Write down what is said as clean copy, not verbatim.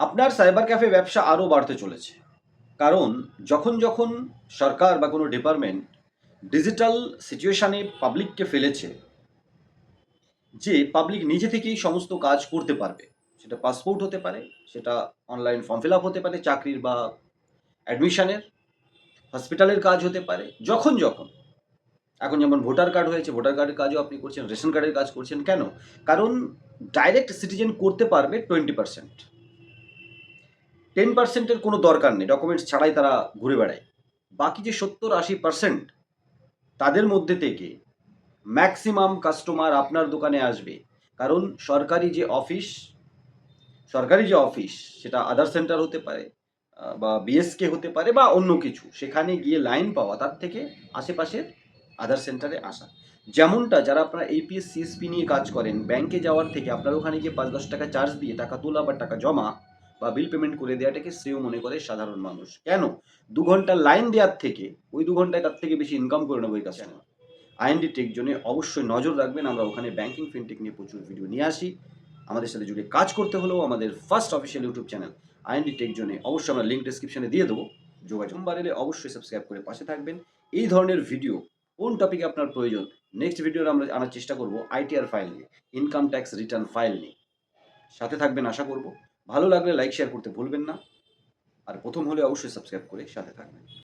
আপনার cyber cafe ব্যবসা আরও বাড়তে চলেছে। কারণ যখন যখন সরকার বা কোনো ডিপার্টমেন্ট ডিজিটাল সিচুয়েশনে পাবলিককে ফেলেছে যে পাবলিক নিজে থেকেই সমস্ত কাজ করতে পারবে, সেটা পাসপোর্ট হতে পারে, সেটা অনলাইন ফর্ম ফিল আপ হতে পারে, চাকরির বা অ্যাডমিশনের, হসপিটালের কাজ হতে পারে, যখন যখন এখন যেমন ভোটার কার্ড হয়েছে, ভোটার কার্ডের কাজও আপনি করছেন, রেশন কার্ডের কাজ করছেন। কেন? কারণ ডাইরেক্ট সিটিজেন করতে পারবে 20%, 10%-এর কোনো দরকার নেই, ডকুমেন্টস ছাড়াই তারা ঘুরে বেড়ায়। বাকি যে 70-80% তাদের মধ্যে থেকে ম্যাক্সিমাম কাস্টমার আপনার দোকানে আসবে। কারণ সরকারি যে অফিস সেটা আধার সেন্টার হতে পারে, বা বিএসকে হতে পারে, বা অন্য কিছু, সেখানে গিয়ে লাইন পাওয়া তার থেকে আশেপাশের আধার সেন্টারে আসা। যেমনটা যারা আপনারা এপিএস সিএসপি নিয়ে কাজ করেন, ব্যাংকে যাওয়ার থেকে আপনার ওখানে গিয়ে 5-10 টাকা চার্জ দিয়ে টাকা তোলা বা টাকা জমা বা বিল পেমেন্ট করে দেওয়াটাকে শ্রেয় মনে করে সাধারণ মানুষ। কেন? 2 ঘন্টা লাইন দেওয়ার থেকে ওই 2 ঘন্টায় তার থেকে বেশি ইনকাম করে নেবো এই কাস্টমার। আইএনডি টেক জোনে অবশ্যই নজর রাখবেন। আমরা ওখানে ব্যাংকিং ফিনটেক নিয়ে প্রচুর ভিডিও নিয়ে আসি। আমাদের সাথে জুড়ে কাজ করতে হলেও আমাদের first official YouTube channel IND tech জোনে অবশ্যই আমরা লিঙ্ক ডেসক্রিপশনে দিয়ে দেবো। যোগাযোগ বাড়লে অবশ্যই সাবস্ক্রাইব করে পাশে থাকবেন। এই ধরনের ভিডিও কোন টপিকে আপনার প্রয়োজন, নেক্সট ভিডিওতে আমরা আনার চেষ্টা করব আইটিআর ফাইল নিয়ে, ইনকাম ট্যাক্স রিটার্ন ফাইল নিয়ে। সাথে থাকবেন আশা করব। ভালো লাগলে লাইক শেয়ার করতে ভুলবেন না। আর প্রথম হলে অবশ্যই সাবস্ক্রাইব করে সাথে থাকবেন।